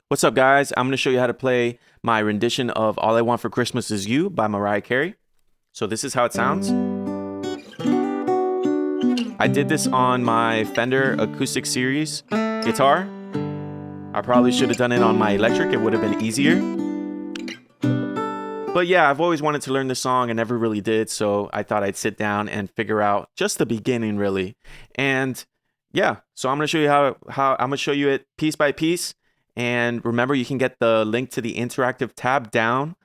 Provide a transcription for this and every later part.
What's up, guys? I'm going to show you how to play my rendition of All I Want for Christmas Is You by Mariah Carey. So this is how it sounds. I did this on my Fender Acoustic Series guitar. I probably should have done it on my electric. It would have been easier. But yeah, I've always wanted to learn this song and never really did. So I thought I'd sit down and figure out just the beginning, really. And yeah, so I'm going to show you how I'm going to show you it piece by piece. And remember, you can get the link to the interactive tab down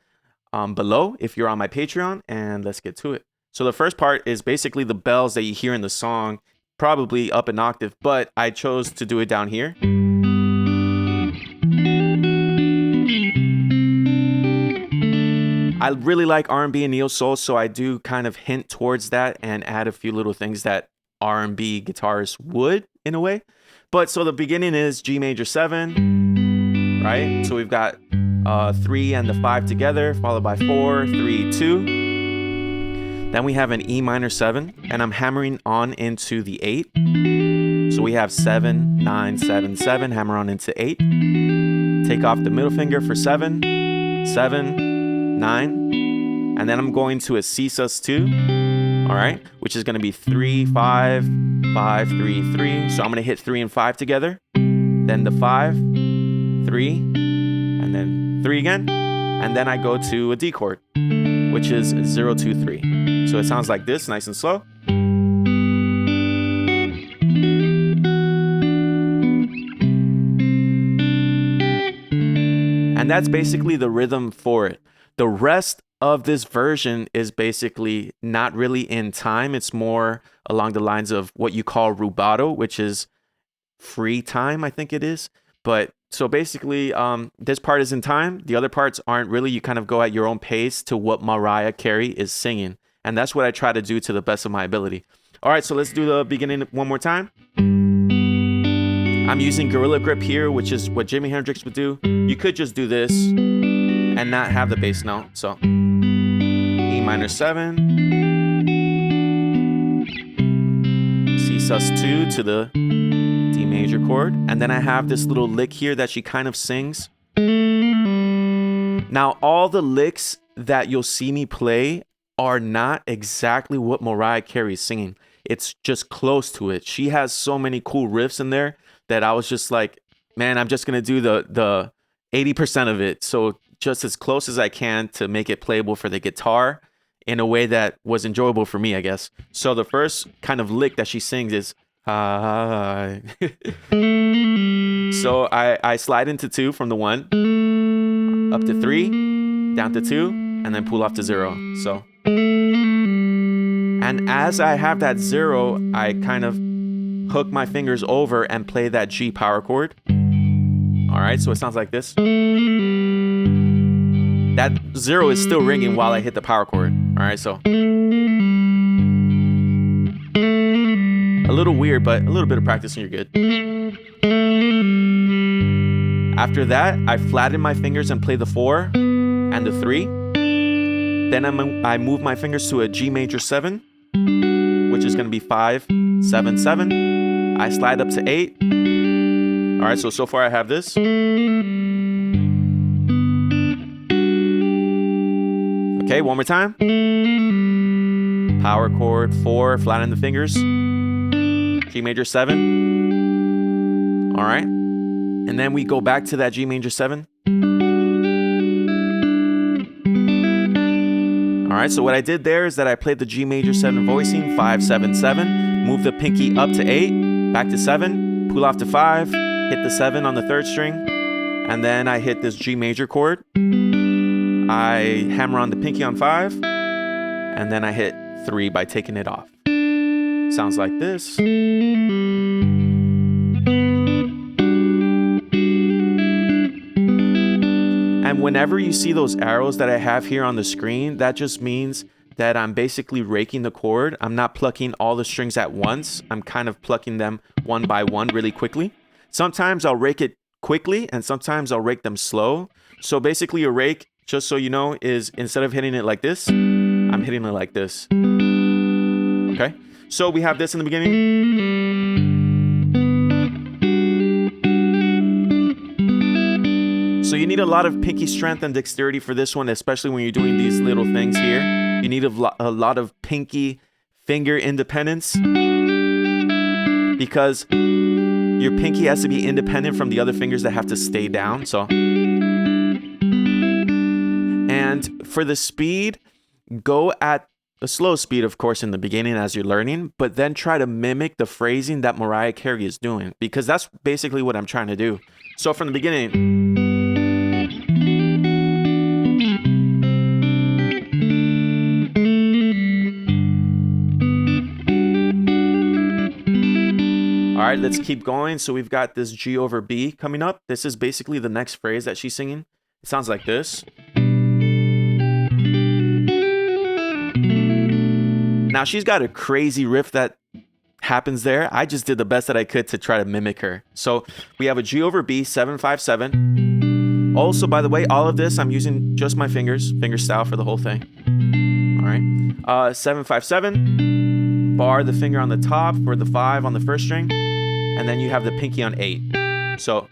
below if you're on my Patreon. And let's get to it. So the first part is basically the bells that you hear in the song, probably up an octave, but I chose to do it down here. I really like R&B and neo-soul, so I do kind of hint towards that and add a few little things that R&B guitarists would, in a way. But so the beginning is G major 7, right? So we've got 3 and the 5 together, followed by 4, 3, 2. Then we have an E minor 7, and I'm hammering on into the 8. So we have 7, 9, 7, 7, hammer on into 8. Take off the middle finger for 7, 7, 9. And then I'm going to a C sus2, all right, which is going to be 3, 5, 5, 3, 3. So I'm going to hit 3 and 5 together. Then the 5, 3, and then 3 again. And then I go to a D chord, which is 0, 2, 3. So it sounds like this, nice and slow. And that's basically the rhythm for it. The rest of this version is basically not really in time. It's more along the lines of what you call rubato, which is free time, I think it is. But so basically, this part is in time. The other parts aren't really. You kind of go at your own pace to what Mariah Carey is singing. And that's what I try to do to the best of my ability. All right, so let's do the beginning one more time. I'm using Gorilla Grip here, which is what Jimi Hendrix would do. You could just do this and not have the bass note. So E minor 7, C sus2 to the D major chord. And then I have this little lick here that she kind of sings. Now, all the licks that you'll see me play are not exactly what Mariah Carey is singing. It's just close to it. She has so many cool riffs in there that I was just like, man, I'm just going to do the 80% of it. So just as close as I can to make it playable for the guitar in a way that was enjoyable for me, I guess. So the first kind of lick that she sings is, So I slide into 2 from the 1, up to 3, down to 2, and then pull off to 0. So, and as I have that 0, I kind of hook my fingers over and play that G power chord. All right, so it sounds like this. That 0 is still ringing while I hit the power chord. All right, so a little weird, but a little bit of practice and you're good. After that, I flatten my fingers and play the 4 and the 3. Then I move my fingers to a G major 7, which is going to be 5, 7, 7. I slide up to 8. All right, so far I have this. Okay, one more time. Power chord 4, flatten the fingers. G major 7. All right. And then we go back to that G major 7. All right, so what I did there is that I played the G major 7 voicing, 5, 7, 7. Move the pinky up to 8, back to 7, pull off to 5, hit the 7 on the 3rd string, and then I hit this G major chord. I hammer on the pinky on 5, and then I hit 3 by taking it off. Sounds like this. And whenever you see those arrows that I have here on the screen, that just means that I'm basically raking the chord. I'm not plucking all the strings at once. I'm kind of plucking them one by one really quickly. Sometimes I'll rake it quickly and sometimes I'll rake them slow. So basically a rake, just so you know, is instead of hitting it like this, I'm hitting it like this. Okay, so we have this in the beginning. So you need a lot of pinky strength and dexterity for this one, especially when you're doing these little things here. You need a lot of pinky finger independence because your pinky has to be independent from the other fingers that have to stay down. So, and for the speed, go at a slow speed, of course, in the beginning as you're learning, but then try to mimic the phrasing that Mariah Carey is doing, because that's basically what I'm trying to do. So from the beginning, all right, let's keep going. So we've got this G over B coming up. This is basically the next phrase that she's singing. It sounds like this. Now she's got a crazy riff that happens there. I just did the best that I could to try to mimic her. So we have a G over B, 7-5-7. Also, by the way, all of this, I'm using just my fingers, finger style for the whole thing. All right, 7-5-7. Bar the finger on the top for the 5 on the first string, and then you have the pinky on 8. So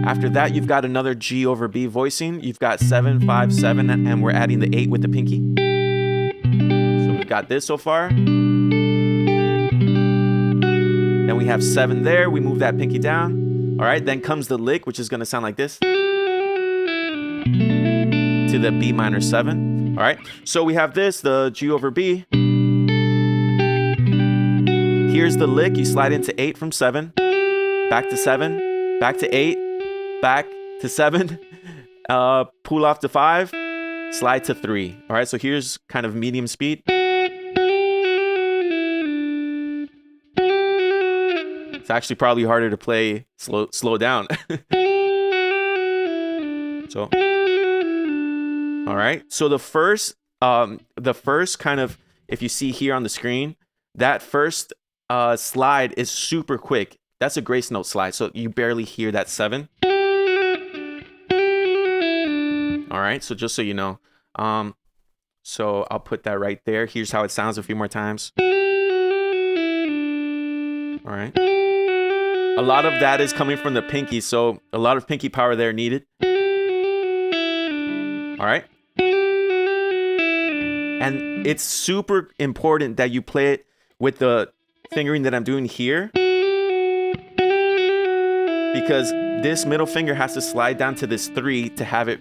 after that, you've got another G over B voicing. You've got 7-5-7, and we're adding the 8 with the pinky. So we've got this so far. Then we have 7 there. We move that pinky down. All right, then comes the lick, which is going to sound like this. To the B minor 7. All right, so we have this, the G over B. Here's the lick. You slide into 8 from 7. Back to 7. Back to 8. Back to 7. Pull off to 5. Slide to 3. All right, so here's kind of medium speed. It's actually probably harder to play slow down. So, all right. So the first kind of, if you see here on the screen, that first slide is super quick. That's a grace note slide, so you barely hear that 7. All right. So just so you know, so I'll put that right there. Here's how it sounds a few more times. All right. A lot of that is coming from the pinky, so a lot of pinky power there needed. All right. And it's super important that you play it with the fingering that I'm doing here, because this middle finger has to slide down to this 3 to have it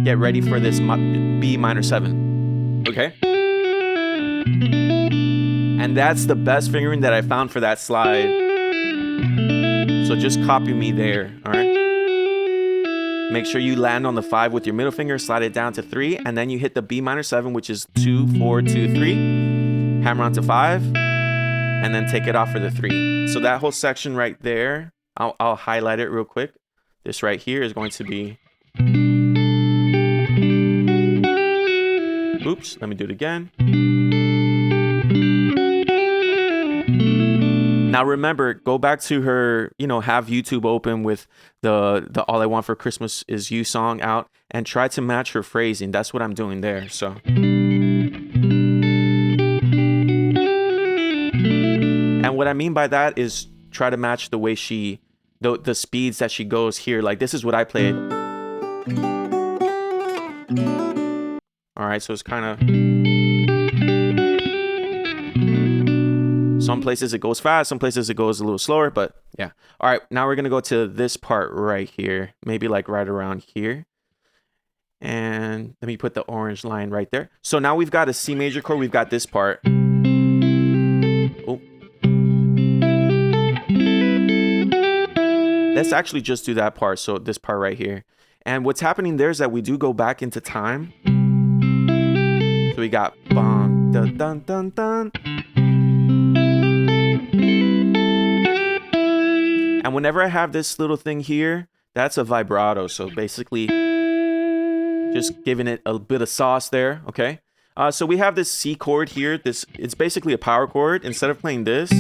get ready for this B minor 7. Okay? And that's the best fingering that I found for that slide. So just copy me there, all right? Make sure you land on the 5 with your middle finger, slide it down to 3, and then you hit the B minor 7, which is 2, 4, 2, 3. Hammer onto 5, and then take it off for the 3. So that whole section right there, I'll highlight it real quick. This right here is going to be... Oops, let me do it again. Now remember, go back to her, have YouTube open with the All I Want for Christmas Is You song out and try to match her phrasing. That's what I'm doing there. So. And what I mean by that is try to match the way the speeds that she goes here. Like this is what I played. All right, so it's kind of... Some places it goes fast, some places it goes a little slower, but yeah. All right, now we're going to go to this part right here. Maybe like right around here. And let me put the orange line right there. So now we've got a C major chord. We've got this part. Oh. Let's actually just do that part. So this part right here. And what's happening there is that we do go back into time. So we got bum, dun, dun, dun, dun. And whenever I have this little thing here, that's a vibrato. So basically just giving it a bit of sauce there. Okay. So we have this C chord here. It's basically a power chord. Instead of playing this,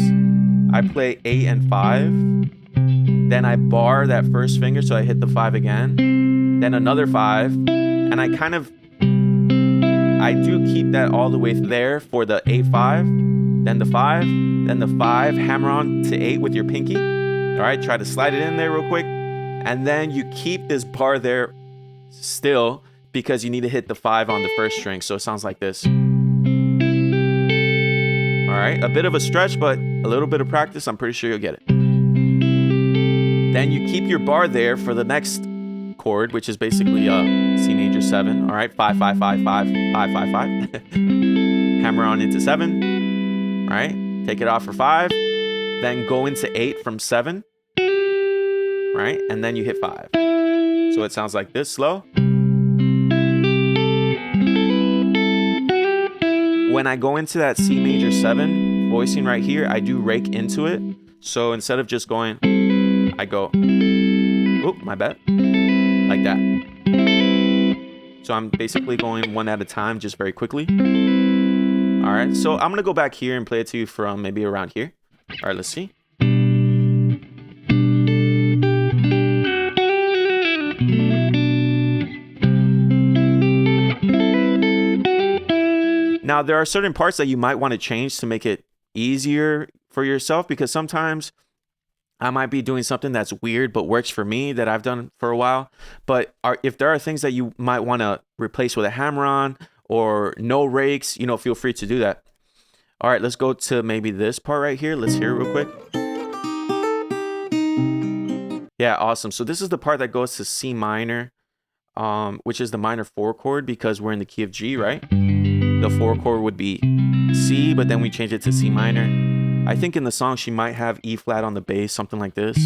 I play 8 and 5. Then I bar that first finger. So I hit the 5 again, then another 5. And I do keep that all the way there for the 8-5, then the 5, then the 5, hammer on to 8 with your pinky. All right, try to slide it in there real quick, And then you keep this bar there still because you need to hit the 5 on the first string. So it sounds like this. All right, a bit of a stretch, but a little bit of practice, I'm pretty sure you'll get it. Then you keep your bar there for the next chord, which is basically C major 7. All right, 5, 5, 5, 5, 5, 5, 5. Hammer on into 7. All right, take it off for 5. Then go into 8 from 7. Right, and then you hit 5. So it sounds like this slow. When I go into that C major 7 voicing right here, I do rake into it. So instead of just going, I go, oop, my bad, like that. So I'm basically going one at a time, just very quickly. All right, so I'm gonna go back here and play it to you from maybe around here. All right, let's see. Now, there are certain parts that you might want to change to make it easier for yourself, because sometimes I might be doing something that's weird but works for me that I've done for a while. But if there are things that you might want to replace with a hammer-on or no rakes, you know, feel free to do that. All right, let's go to maybe this part right here. Let's hear it real quick. Yeah, awesome. So this is the part that goes to C minor, which is the minor 4 chord because we're in the key of G, right? The 4 chord would be C, but then we change it to C minor. I think in the song she might have E flat on the bass, something like this.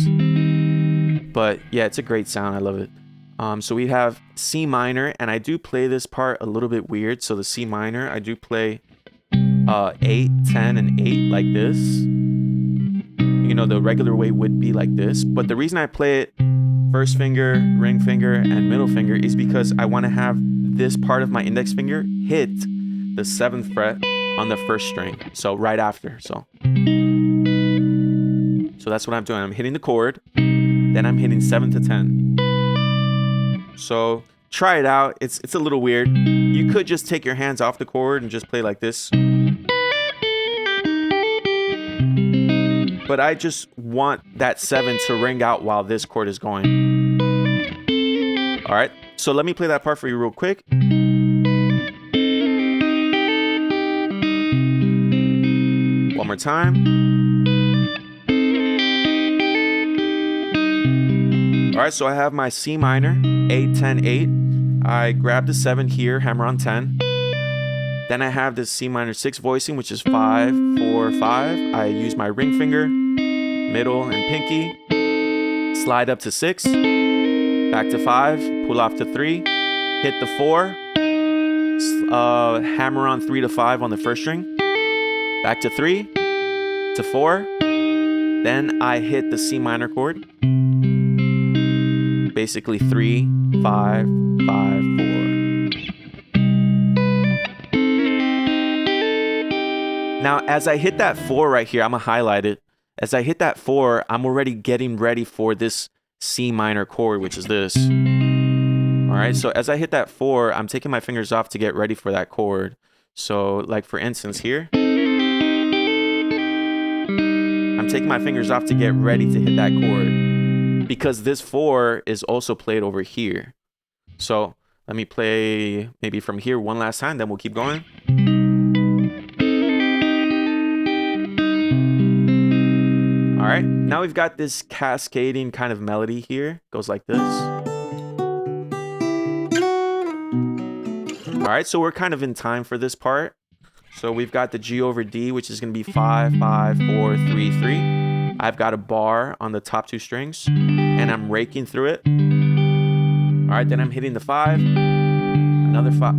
But yeah, it's a great sound. I love it. So we have C minor, and I do play this part a little bit weird. So the C minor, I do play 8, 10, and 8 like this. You know, the regular way would be like this. But the reason I play it first finger, ring finger, and middle finger is because I want to have this part of my index finger hit the 7th fret on the first string. So right after. So that's what I'm doing. I'm hitting the chord, then I'm hitting 7 to 10. So try it out. It's a little weird. You could just take your hands off the chord and just play like this. But I just want that 7 to ring out while this chord is going. All right, so let me play that part for you real quick. One more time. All right, so I have my C minor, 8, 10, 8. I grab the 7 here, hammer on 10. Then I have this C minor 6 voicing, which is 5, 4, 5. I use my ring finger, middle, and pinky. Slide up to 6, back to 5, pull off to 3, hit the 4, hammer on 3 to 5 on the first string, back to 3, to 4. Then I hit the C minor chord. Basically 3, 5, 5, 4. Now, as I hit that 4 right here, I'm gonna highlight it. As I hit that 4, I'm already getting ready for this C minor chord, which is this. All right, so as I hit that 4, I'm taking my fingers off to get ready for that chord. So like for instance here, I'm taking my fingers off to get ready to hit that chord because this 4 is also played over here. So let me play maybe from here one last time, then we'll keep going. All right, now we've got this cascading kind of melody here. Goes like this. All right, so we're kind of in time for this part. So we've got the G over D, which is gonna be 5, 5, 4, 3, 3. I've got a bar on the top 2 strings, and I'm raking through it. All right, then I'm hitting the 5, another 5.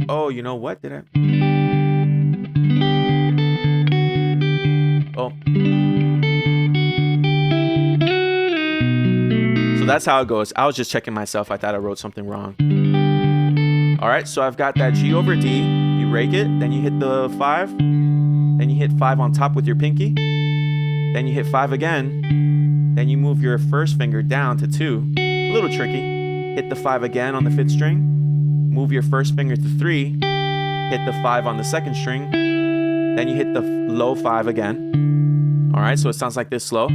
Oh, you know what? Did I? Oh. So that's how it goes. I was just checking myself. I thought I wrote something wrong. All right, so I've got that G over D. You rake it, then you hit the 5, then you hit 5 on top with your pinky, then you hit 5 again, then you move your first finger down to 2. A little tricky. Hit the 5 again on the 5th string, move your first finger to 3, hit the 5 on the 2nd string, then you hit the low 5 again. All right, so it sounds like this slow.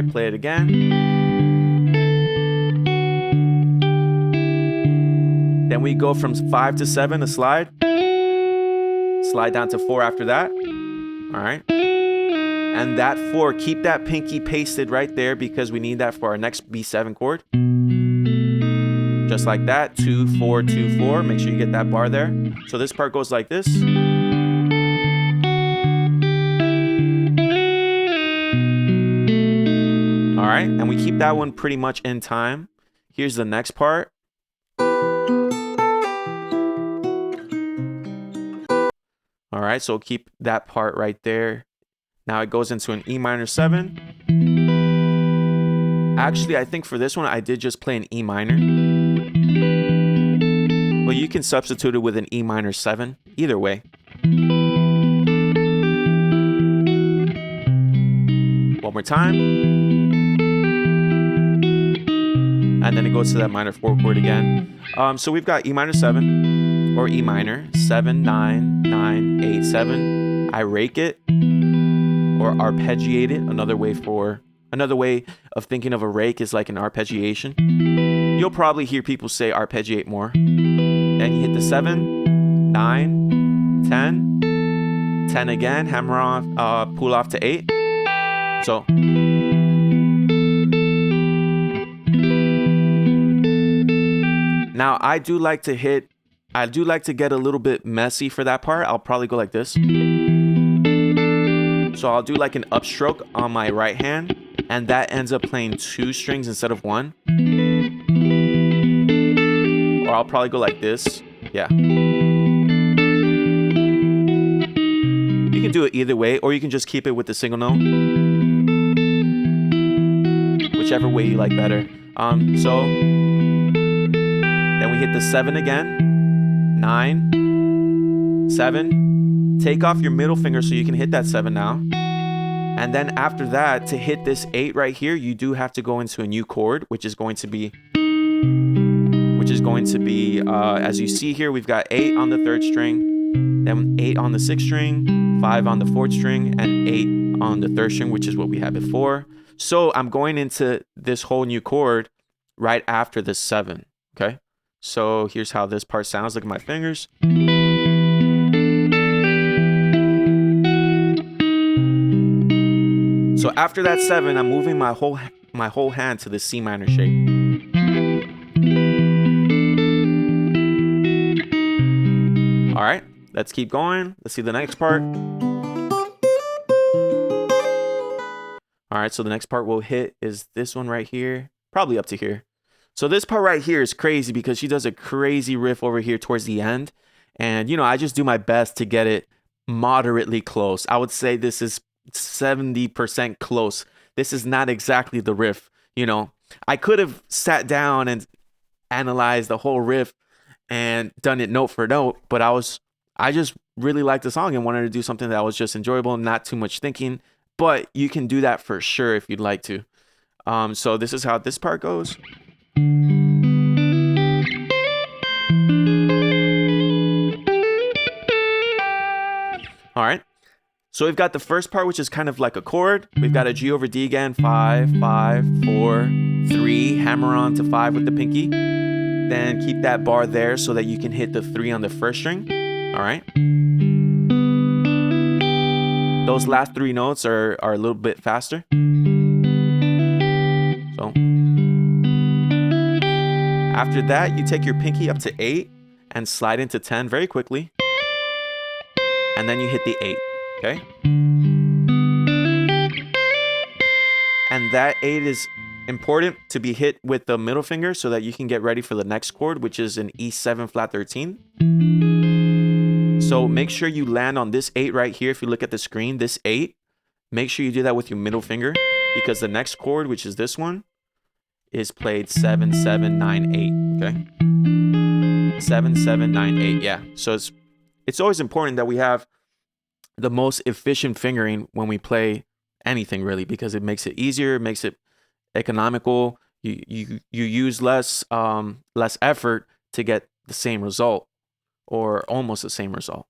right, play it again. Then we go from 5 to 7, a slide. Slide down to 4 after that. All right. And that 4, keep that pinky pasted right there because we need that for our next B7 chord. Just like that, 2, 4, 2, 4. Make sure you get that bar there. So this part goes like this. All right, and we keep that one pretty much in time. Here's the next part. All right, so keep that part right there. Now it goes into an E minor 7. Actually, I think for this one, I did just play an E minor. But you can substitute it with an E minor 7. Either way. One more time. And then it goes to that minor 4 chord again. So we've got E minor 7 or E minor 7, 9, 9, 8, 7. I rake it or arpeggiate it. Another way of thinking of a rake is like an arpeggiation. You'll probably hear people say arpeggiate more. Then you hit the 7, 9, 10, 10 again, hammer off, pull off to 8. So now I do like to get a little bit messy for that part. I'll probably go like this. So I'll do like an upstroke on my right hand, and that ends up playing 2 strings instead of 1. Or I'll probably go like this. Yeah. You can do it either way, or you can just keep it with the single note. Whichever way you like better. So then we hit the 7 again. 9, 7. Take off your middle finger so you can hit that 7 now. And then after that, to hit this 8 right here, you do have to go into a new chord, which is going to be, as you see here, we've got 8 on the 3rd string, then 8 on the 6th string, 5 on the 4th string, and 8 on the 3rd string, which is what we had before. So I'm going into this whole new chord right after the 7, okay? So here's how this part sounds. Look at my fingers. So after that 7, I'm moving my whole hand to the C minor shape. All right, let's keep going. Let's see the next part. All right, so the next part we'll hit is this one right here, probably up to here. So this part right here is crazy because she does a crazy riff over here towards the end. And, I just do my best to get it moderately close. I would say this is 70% close. This is not exactly the riff. I could have sat down and analyzed the whole riff and done it note for note, but I just really liked the song and wanted to do something that was just enjoyable, not too much thinking. But you can do that for sure if you'd like to. So this is how this part goes. All right. So we've got the first part, which is kind of like a chord. We've got a G over D again, 5, 5, 4, 3, hammer on to 5 with the pinky. Then keep that bar there so that you can hit the 3 on the 1st string. All right. Those last 3 notes are a little bit faster. So after that, you take your pinky up to 8 and slide into 10 very quickly. And then you hit the 8, okay? And that 8 is important to be hit with the middle finger so that you can get ready for the next chord, which is an E7 flat 13. So make sure you land on this 8 right here. If you look at the screen, this 8, make sure you do that with your middle finger because the next chord, which is this one, is played 7, 7, 9, 8, okay? 7, 7, 9, 8, yeah. So it's always important that we have the most efficient fingering when we play anything really, because it makes it easier, it makes it economical. You use less effort to get the same result or almost the same result.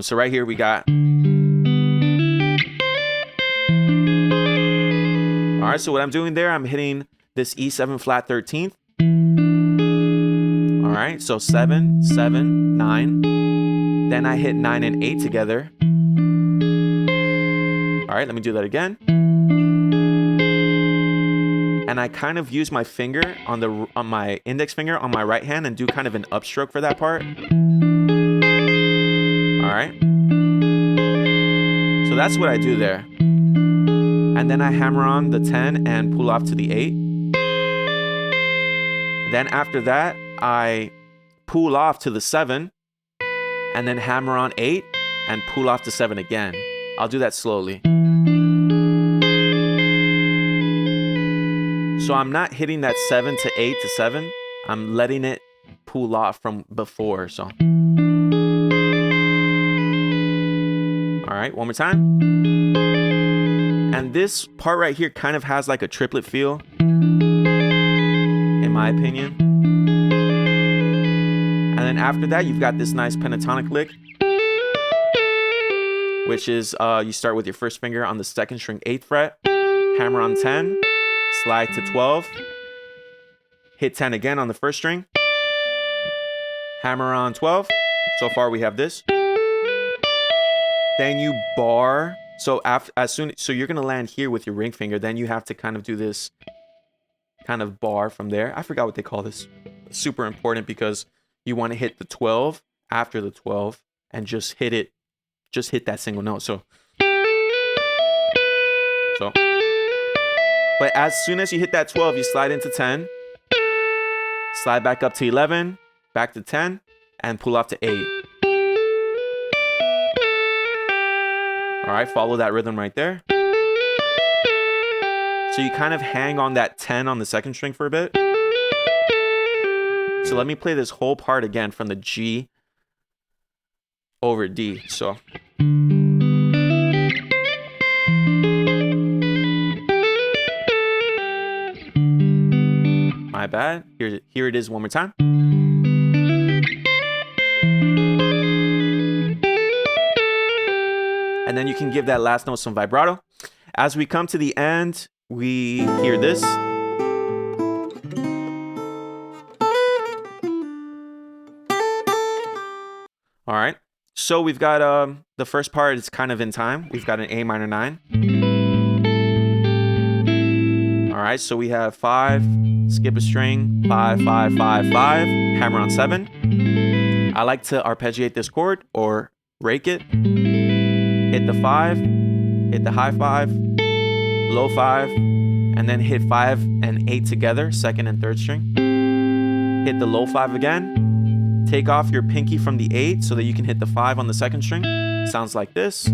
So right here we got. All right, so what I'm doing there, I'm hitting this E7 flat 13th. All right, so 7, 7, 9. Then I hit 9 and 8 together. All right, let me do that again. And I kind of use my finger on my index finger on my right hand and do kind of an upstroke for that part. All right. So that's what I do there. And then I hammer on the 10 and pull off to the 8. Then after that, I pull off to the 7 and then hammer on 8 and pull off to 7 again. I'll do that slowly. So I'm not hitting that 7 to 8 to 7. I'm letting it pull off from before. So. All right, one more time. And this part right here kind of has like a triplet feel, in my opinion. And then after that, you've got this nice pentatonic lick, which is you start with your first finger on the second string 8th fret, hammer on 10, slide to 12, hit 10 again on the first string, hammer on 12. So far we have this. Then you bar. So so you're gonna land here with your ring finger. Then you have to kind of do this kind of bar from there. I forgot what they call this. It's super important because you want to hit the 12 after the 12 and just hit it. Just hit that single note. So. But as soon as you hit that 12, you slide into 10, slide back up to 11, back to 10, and pull off to 8. All right, follow that rhythm right there. So you kind of hang on that 10 on the second string for a bit. So let me play this whole part again from the G over D. So. My bad. Here it is one more time. And then you can give that last note some vibrato. As we come to the end, we hear this. All right. So we've got the first part is kind of in time. We've got an A minor 9. All right. So we have 5, skip a string, 5, 5, 5, 5, hammer on 7. I like to arpeggiate this chord or rake it. Hit the 5, hit the high 5, low 5, and then hit 5 and 8 together, second and third string. Hit the low 5 again. Take off your pinky from the 8 so that you can hit the 5 on the second string. Sounds like this.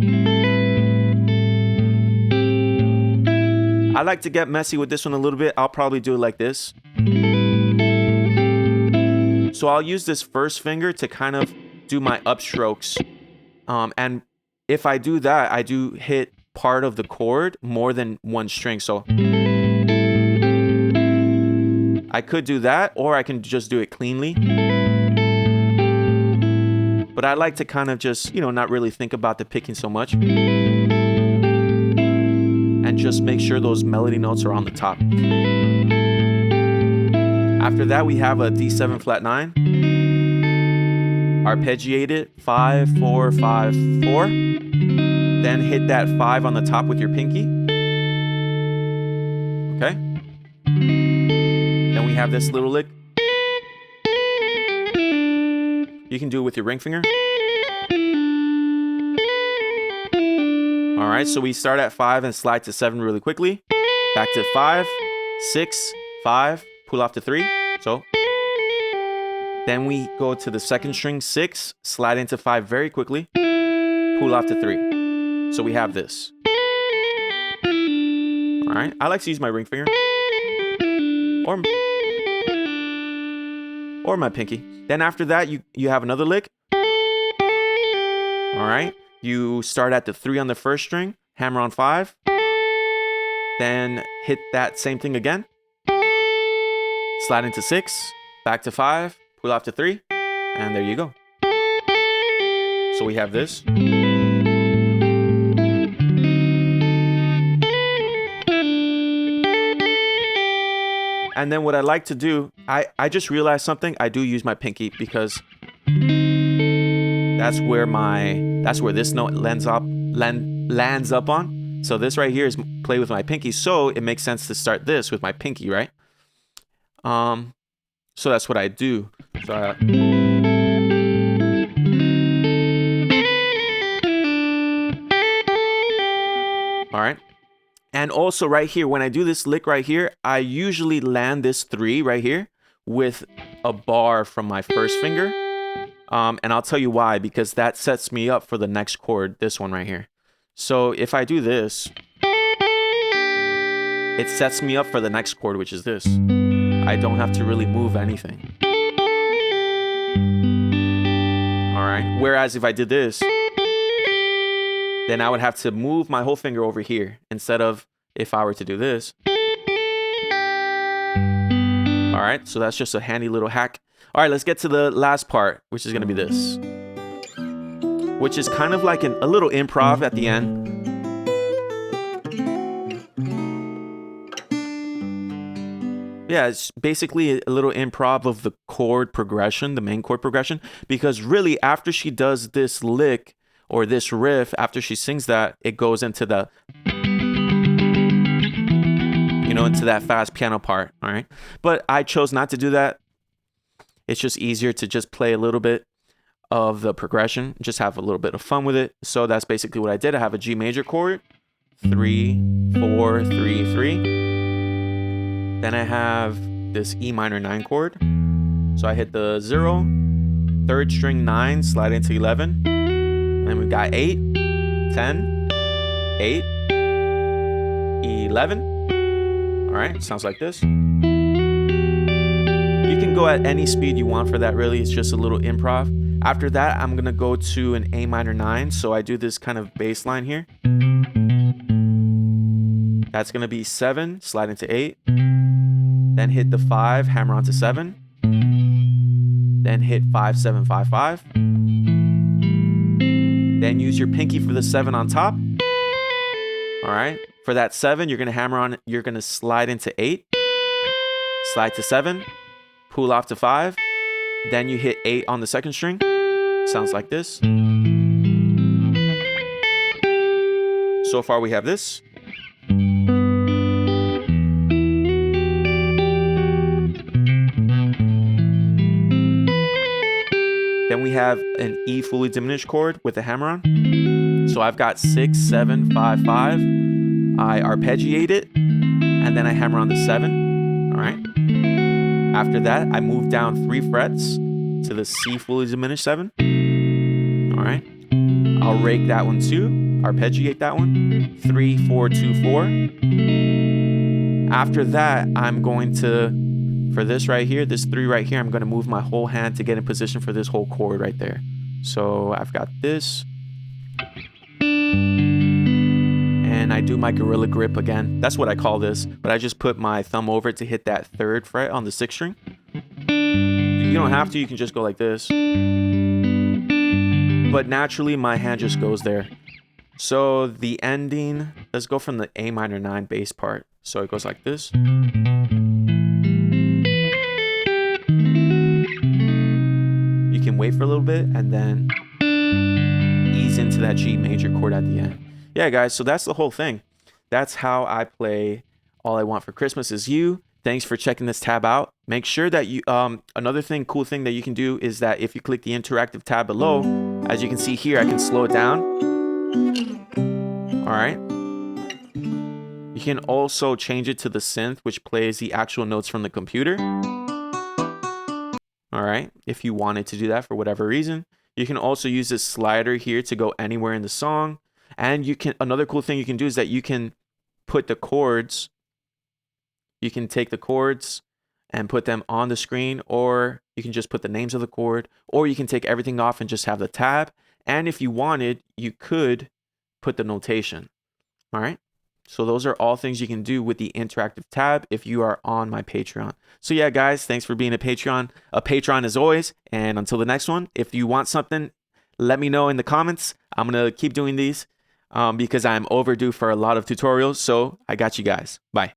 I like to get messy with this one a little bit. I'll probably do it like this. So I'll use this first finger to kind of do my upstrokes. And if I do that, I do hit part of the chord more than one string. So I could do that, or I can just do it cleanly. But I like to kind of just, not really think about the picking so much. And just make sure those melody notes are on the top. After that, we have a D7 flat 9. Arpeggiate it, 5, 4, 5, 4. Then hit that 5 on the top with your pinky. Okay. Then we have this little lick. You can do it with your ring finger. All right, so we start at 5 and slide to 7 really quickly. Back to 5, 6, 5, pull off to 3. So then we go to the second string 6, slide into 5 very quickly, pull off to 3. So we have this. All right, I like to use my ring finger or my pinky. Then after that, you have another lick. All right, you start at the 3 on the first string, hammer on 5, then hit that same thing again, slide into 6, back to 5, pull off to 3, and there you go. So we have this. And then what I like to do, I just realized something. I do use my pinky because that's where this note lands up on. So this right here is play with my pinky. So it makes sense to start this with my pinky, right? So that's what I do. So all right. And also right here, when I do this lick right here, I usually land this 3 right here with a bar from my first finger. And I'll tell you why, because that sets me up for the next chord, this one right here. So if I do this, it sets me up for the next chord, which is this. I don't have to really move anything. All right. Whereas if I did this, then I would have to move my whole finger over here instead of if I were to do this. All right. So that's just a handy little hack. All right, let's get to the last part, which is going to be this, which is kind of like a little improv at the end. Yeah, it's basically a little improv of the chord progression, the main chord progression, because really after she does this lick or this riff, after she sings that, it goes into the, into that fast piano part, all right? But I chose not to do that. It's just easier to just play a little bit of the progression, just have a little bit of fun with it. So that's basically what I did. I have a G major chord, 3, 4, 3, 3. Then I have this E minor 9 chord. So I hit the 0, 3rd string 9, slide into 11. And then we've got 8, 10, 8, 11. All right, sounds like this. You can go at any speed you want for that, really. It's just a little improv. After that, I'm going to go to an A minor 9. So I do this kind of bass line here. That's going to be 7, slide into 8. Then hit the 5, hammer onto 7. Then hit 5, 7, 5, 5. Then use your pinky for the 7 on top. All right. For that 7, you're going to hammer on, you're going to slide into 8. Slide to 7. Pull off to 5. Then you hit 8 on the 2nd string. Sounds like this. So far we have this. Then we have an E fully diminished chord with a hammer on. So I've got 6, 7, 5, 5. I arpeggiate it, and then I hammer on the 7. All right. After that, I move down 3 frets to the C fully diminished 7. All right. I'll rake that one too. Arpeggiate that one. 3, 4, 2, 4. After that, I'm going to, for this right here, this 3 right here, I'm going to move my whole hand to get in position for this whole chord right there. So I've got this. And I do my gorilla grip again. That's what I call this. But I just put my thumb over it to hit that 3rd fret on the 6th string. You don't have to. You can just go like this. But naturally, my hand just goes there. So the ending, let's go from the A minor 9 bass part. So it goes like this. You can wait for a little bit and then ease into that G major chord at the end. Yeah, guys, so that's the whole thing. That's how I play All I Want for Christmas Is You. Thanks for checking this tab out. Make sure that you, another cool thing that you can do is that if you click the interactive tab below, as you can see here, I can slow it down. All right. You can also change it to the synth, which plays the actual notes from the computer. All right. If you wanted to do that for whatever reason, you can also use this slider here to go anywhere in the song. And you can, another cool thing you can do is that you can put the chords, you can take the chords and put them on the screen, or you can just put the names of the chord, or you can take everything off and just have the tab. And if you wanted, you could put the notation. All right. So those are all things you can do with the interactive tab if you are on my Patreon. So yeah, guys, thanks for being a patron as always. And until the next one, if you want something, let me know in the comments. I'm going to keep doing these because I'm overdue for a lot of tutorials. So I got you guys. Bye.